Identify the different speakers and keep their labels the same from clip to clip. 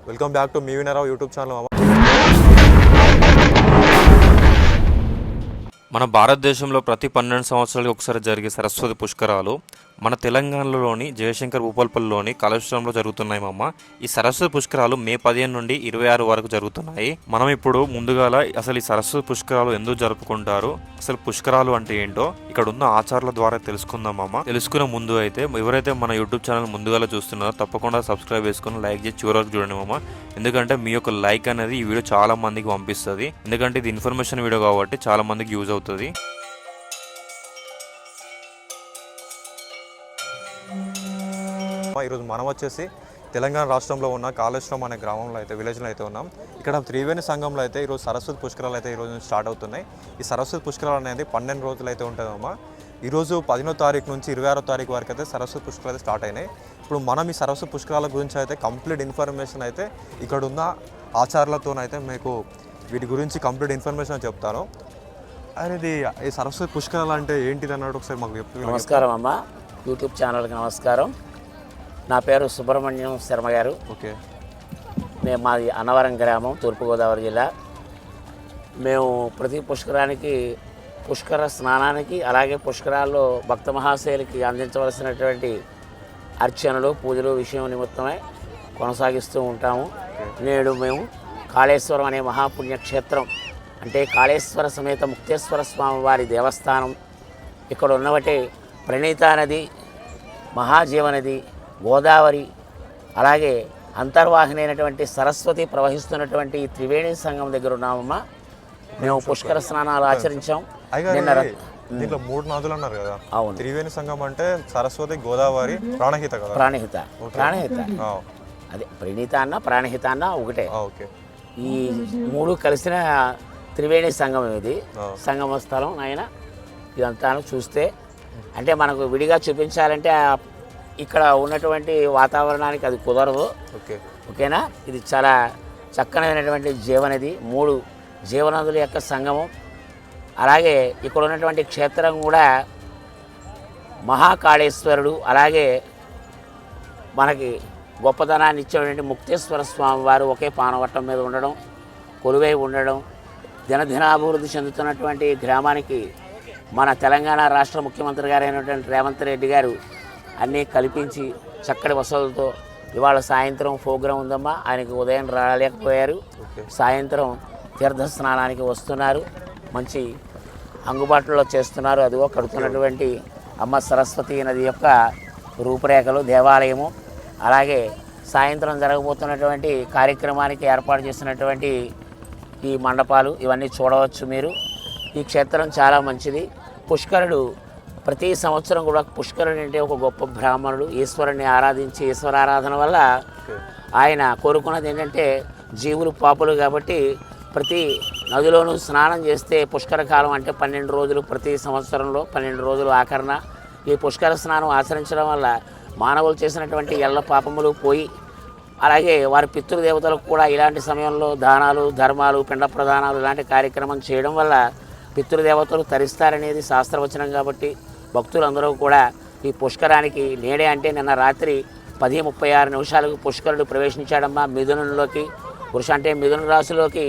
Speaker 1: Welcome back to మీ Vinarao YouTube channel.
Speaker 2: మన భారతదేశంలో ప్రతి 12 సంవత్సరాలకు ఒకసారి జరిగే సరస్వతి పుష్కరాలు మన తెలంగాణలోని జయశంకర్ భూపాల్పల్లిలోని కాళేశ్వరంలో జరుగుతున్నాయి మామ. ఈ సరస్వతి పుష్కరాలు మే 15 నుండి 26 వరకు జరుగుతున్నాయి. మనం ఇప్పుడు ముందుగాల అసలు ఈ సరస్వతి పుష్కరాలు ఎందుకు జరుపుకుంటారు, అసలు పుష్కరాలు అంటే ఏంటో ఇక్కడ ఉన్న ఆచారాల ద్వారా తెలుసుకుందాం మామ. తెలుసుకునే ముందు అయితే ఎవరైతే మన యూట్యూబ్ ఛానల్ ముందుగాల చూస్తున్నారో తప్పకుండా సబ్స్క్రైబ్ చేసుకుని లైక్ చేసి చివరి వరకు చూడండి మామ. ఎందుకంటే మీ యొక్క లైక్ అనేది ఈ వీడియో చాలా మందికి పంపిస్తుంది. ఎందుకంటే ఇది ఇన్ఫర్మేషన్ వీడియో కాబట్టి చాలా మందికి యూజ్ అవుతుంది.
Speaker 1: ఈరోజు మనం వచ్చేసి తెలంగాణ రాష్ట్రంలో ఉన్న కాళేశ్వరం అనే గ్రామంలో అయితే విలేజ్లో అయితే ఉన్నాం. ఇక్కడ త్రివేణి సంఘంలో అయితే ఈరోజు సరస్వతి పుష్కరాలు అయితే ఈరోజు స్టార్ట్ అవుతున్నాయి. ఈ సరస్వతి పుష్కరాలు అనేది 12 రోజులు అయితే ఉంటుందమ్మా. ఈరోజు 15వ తారీఖు నుంచి 26వ తారీఖు వరకు అయితే సరస్వతి పుష్కరాలు అయితే స్టార్ట్ అయినాయి. ఇప్పుడు మనం ఈ సరస్వతి పుష్కరాల గురించి అయితే కంప్లీట్ ఇన్ఫర్మేషన్ అయితే ఇక్కడ ఉన్న ఆచారాలతోనైతే మీకు వీటి గురించి కంప్లీట్ ఇన్ఫర్మేషన్ చెప్తాను. అనేది ఈ సరస్వతి పుష్కరాలు అంటే ఏంటిది అన్నట్టు ఒకసారి మాకు చెప్తాను.
Speaker 3: నమస్కారం అమ్మ, యూట్యూబ్ ఛానల్కి నమస్కారం. నా పేరు సుబ్రహ్మణ్యం శర్మ గారు.
Speaker 1: ఓకే,
Speaker 3: మేము మాది అన్నవరం గ్రామం, తూర్పుగోదావరి జిల్లా. మేము ప్రతి పుష్కర స్నానానికి అలాగే పుష్కరాల్లో భక్త మహాశయులకి అందించవలసినటువంటి అర్చనలు పూజలు విషయం నిమిత్తమై కొనసాగిస్తూ ఉంటాము. నేడు మేము కాళేశ్వరం అనే మహాపుణ్యక్షేత్రం అంటే కాళేశ్వర సమేత ముక్తేశ్వర స్వామి వారి దేవస్థానం, ఇక్కడ ఉన్నవటే ప్రణీతా నది, మహాజీవనది, గోదావరి, అలాగే అంతర్వాహిని అయినటువంటి సరస్వతి ప్రవహిస్తున్నటువంటి ఈ త్రివేణి సంఘం దగ్గర ఉన్నామమ్మా. మేము పుష్కర స్నానాలు ఆచరించాం.
Speaker 1: దీంట్లో 3 నదులు అన్నారు కదా.
Speaker 3: అవును,
Speaker 1: త్రివేణి సంఘం అంటే సరస్వతి, గోదావరి, ప్రాణహిత కదా.
Speaker 3: ప్రాణహిత అదే ప్రణీత అన్న ప్రాణహిత అన్న ఒకటే. ఈ 3 కలిసిన త్రివేణి సంగమం. ఇది సంగమ స్థలం. ఆయన ఇదంతా చూస్తే అంటే మనకు విడిగా చూపించాలంటే ఇక్కడ ఉన్నటువంటి వాతావరణానికి అది కుదరదు. ఓకేనా. ఇది చాలా చక్కనైనటువంటి జీవనది, 3 జీవనదుల యొక్క సంగమం. అలాగే ఇక్కడ ఉన్నటువంటి క్షేత్రం కూడా మహాకాళేశ్వరుడు, అలాగే మనకి గొప్పతనాన్ని ఇచ్చేటువంటి ముక్తేశ్వర స్వామి వారు ఒకే పానవట్టం మీద ఉండడం, కొలువై ఉండడం, దినదినాభివృద్ధి చెందుతున్నటువంటి గ్రామానికి మన తెలంగాణ రాష్ట్ర ముఖ్యమంత్రి గారు అయినటువంటి రేవంత్ రెడ్డి గారు అన్నీ కల్పించి చక్కటి వసతులతో ఇవాళ సాయంత్రం ప్రోగ్రాం ఉందమ్మా. ఆయనకి ఉదయం రాలేకపోయారు, సాయంత్రం తీర్థ స్నానానికి వస్తున్నారు. మంచి అందుబాటులో చేస్తున్నారు. అదిగో కడుతున్నటువంటి అమ్మ సరస్వతి నది యొక్క రూపురేఖలు, దేవాలయము, అలాగే సాయంత్రం జరగబోతున్నటువంటి కార్యక్రమానికి ఏర్పాటు చేసినటువంటి ఈ మండపాలు ఇవన్నీ చూడవచ్చు మీరు. ఈ క్షేత్రం చాలా మంచిది. పుష్కరుడు ప్రతి సంవత్సరం కూడా పుష్కరుడు అంటే ఒక గొప్ప బ్రాహ్మణుడు, ఈశ్వరుని ఆరాధించి ఈశ్వరారాధన వల్ల ఆయన కోరుకున్నది ఏంటంటే జీవులు పాపులు కాబట్టి ప్రతి నదిలోనూ స్నానం చేస్తే పుష్కర కాలం అంటే 12 రోజులు, ప్రతి సంవత్సరంలో 12 రోజులు ఆఖరణ ఈ పుష్కర స్నానం ఆచరించడం వల్ల మానవులు చేసినటువంటి ఎల్ల పాపములు పోయి, అలాగే వారి పితృదేవతలకు కూడా ఇలాంటి సమయంలో దానాలు, ధర్మాలు, పిండ ప్రదానాలు ఇలాంటి కార్యక్రమం చేయడం వల్ల పితృదేవతలు తరిస్తారనేది శాస్త్రవచనం. కాబట్టి భక్తులందరూ కూడా ఈ పుష్కరానికి నేడే అంటే నిన్న రాత్రి 10:36 పుష్కరుడు ప్రవేశించాడమ్మా మిథునంలోకి. పురుష అంటే మిథున రాశిలోకి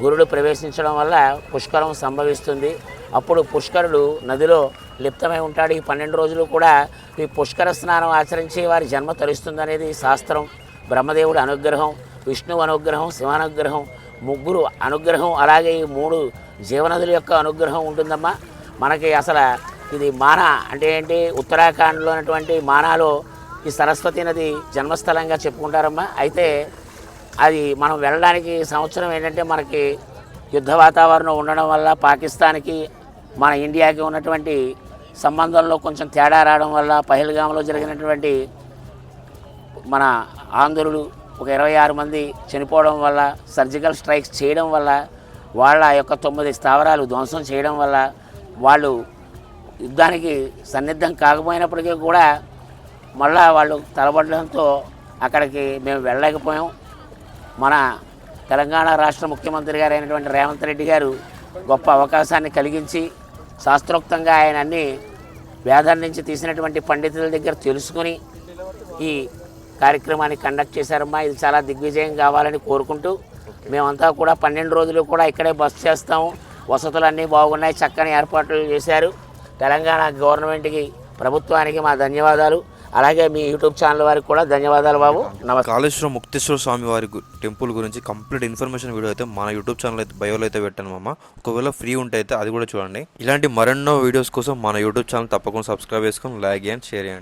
Speaker 3: గురుడు ప్రవేశించడం వల్ల పుష్కరం సంభవిస్తుంది. అప్పుడు పుష్కరుడు నదిలో లిప్తమై ఉంటాడు. ఈ 12 రోజులు కూడా ఈ పుష్కర స్నానం ఆచరించి వారి జన్మ తరుస్తుందనేది శాస్త్రం. బ్రహ్మదేవుడి అనుగ్రహం, విష్ణువు అనుగ్రహం, శివానుగ్రహం, 3 అనుగ్రహం, అలాగే ఈ 3 జీవనదుల యొక్క అనుగ్రహం ఉంటుందమ్మా. మనకి అసలు ఇది మానా అంటే ఏంటి, ఉత్తరాఖండ్లో ఉన్నటువంటి మానాలో ఈ సరస్వతి నది జన్మస్థలంగా చెప్పుకుంటారమ్మా. అయితే అది మనం వెళ్ళడానికి సంవత్సరం ఏంటంటే మనకి యుద్ధ వాతావరణం ఉండడం వల్ల పాకిస్తాన్కి మన ఇండియాకి ఉన్నటువంటి సంబంధంలో కొంచెం తేడా రావడం వల్ల పహల్గామ్లో జరిగినటువంటి మన ఆంధ్రులు ఒక 26 మంది చనిపోవడం వల్ల, సర్జికల్ స్ట్రైక్స్ చేయడం వల్ల, వాళ్ళ యొక్క 9 స్థావరాలు ధ్వంసం చేయడం వల్ల వాళ్ళు యుద్ధానికి సన్నిద్ధం కాకపోయినప్పటికీ కూడా మళ్ళా వాళ్ళు తలబడడంతో అక్కడికి మేము వెళ్ళలేకపోయాం. మన తెలంగాణ రాష్ట్ర ముఖ్యమంత్రి గారు అయినటువంటి రేవంత్ రెడ్డి గారు గొప్ప అవకాశాన్ని కలిగించి శాస్త్రోక్తంగా ఆయన అన్ని వేదాల నుంచి తీసినటువంటి పండితుల దగ్గర తెలుసుకొని ఈ కార్యక్రమాన్ని కండక్ట్ చేశారమ్మా. ఇది చాలా దిగ్విజయం కావాలని కోరుకుంటూ మేమంతా కూడా 12 రోజులు కూడా ఇక్కడే బస చేస్తాము. వసతులన్నీ బాగున్నాయి, చక్కని ఏర్పాట్లు చేశారు. తెలంగాణ గవర్నమెంట్కి, ప్రభుత్వానికి మా ధన్యవాదాలు. అలాగే మీ యూట్యూబ్ ఛానల్ వారికి కూడా ధన్యవాదాలు బాబు. నమస్తే.
Speaker 2: కాళేశ్వరం ముక్తేశ్వర స్వామి వారి టెంపుల్ గురించి కంప్లీట్ ఇన్ఫర్మేషన్ వీడియో అయితే మన యూట్యూబ్ ఛానల్ అయితే బయోలో అయితే పెట్టాను అమ్మ. ఒకవేళ ఫ్రీ ఉంటే అయితే అది కూడా చూడండి. ఇలాంటి మరెన్నో వీడియోస్ కోసం మన యూట్యూబ్ ఛానల్ తప్పకుండా సబ్స్క్రైబ్ చేసుకొని లైక్ చేయండి, షేర్ చేయండి.